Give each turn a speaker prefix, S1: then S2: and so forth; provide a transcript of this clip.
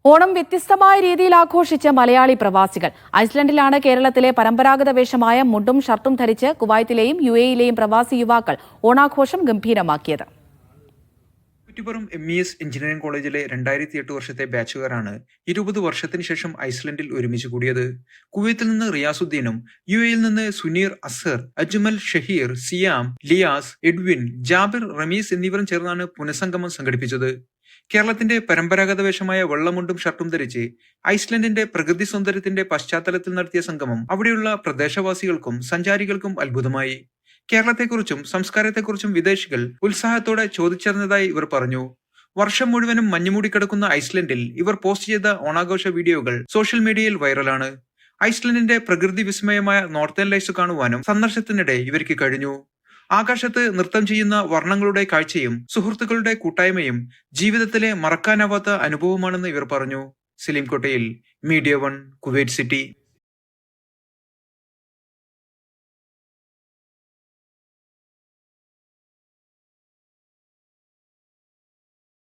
S1: ഓണം വ്യത്യസ്തമായ രീതിയിൽ ആഘോഷിച്ച മലയാളി പ്രവാസികൾ. ഐസ്ലൻഡിലാണ് കേരളത്തിലെ പരമ്പരാഗത വേഷമായ മുണ്ടും ഷർട്ടും ധരിച്ച് കുവൈത്തിലെയും UAE-യിലെയും പ്രവാസി യുവാക്കൾ ഓണാഘോഷം ഗംഭീരമാക്കിയത്.
S2: കുറ്റിപ്പുറം MES എഞ്ചിനീയറിംഗ് കോളേജിലെ 2008 വർഷത്തെ ബാച്ചുകാരാണ് 20 വർഷത്തിന് ശേഷം ഐസ്ലൻഡിൽ ഒരുമിച്ച് കൂടിയത്. കുവൈത്തിൽ നിന്ന് റിയാസുദ്ദീനും UAE-യിൽ നിന്ന് സുനീർ, അസർ, അജ്മൽ, ഷഹീർ, സിയാം, ലിയാസ്, എഡ്വിൻ, ജാബിർ, റമീസ് എന്നിവരും ചേർന്നാണ് പുനഃസംഗമം സംഘടിപ്പിച്ചത്. കേരളത്തിന്റെ പരമ്പരാഗത വേഷമായ വെള്ളമുണ്ടും ഷർട്ടും ധരിച്ച് ഐസ്ലൻഡിന്റെ പ്രകൃതി സൗന്ദര്യത്തിന്റെ പശ്ചാത്തലത്തിൽ നടത്തിയ സംഗമം അവിടെയുള്ള പ്രദേശവാസികൾക്കും സഞ്ചാരികൾക്കും അത്ഭുതമായി. കേരളത്തെക്കുറിച്ചും സംസ്കാരത്തെക്കുറിച്ചും വിദേശികൾ ഉത്സാഹത്തോടെ ചോദിച്ചറിഞ്ഞതായി ഇവർ പറഞ്ഞു. വർഷം മുഴുവനും മഞ്ഞുമൂടിക്കിടക്കുന്ന ഐസ്ലൻഡിൽ ഇവർ പോസ്റ്റ് ചെയ്ത ഓണാഘോഷ വീഡിയോകൾ സോഷ്യൽ മീഡിയയിൽ വൈറലാണ്. ഐസ്ലൻഡിന്റെ പ്രകൃതി വിസ്മയമായ നോർത്തേൺ ലൈറ്റ്സ് കാണുവാനും സന്ദർശനത്തിനിടെ ഇവർക്ക് കഴിഞ്ഞു. ആകാശത്ത് നൃത്തം ചെയ്യുന്ന വർണ്ണങ്ങളുടെ കാഴ്ചയും സുഹൃത്തുക്കളുടെ കൂട്ടായ്മയും ജീവിതത്തിലെ മറക്കാനാവാത്ത അനുഭവമാണെന്ന് ഇവർ പറഞ്ഞു. സലീം കോട്ടയിൽ, മീഡിയ 1, കുവൈറ്റ് സിറ്റി.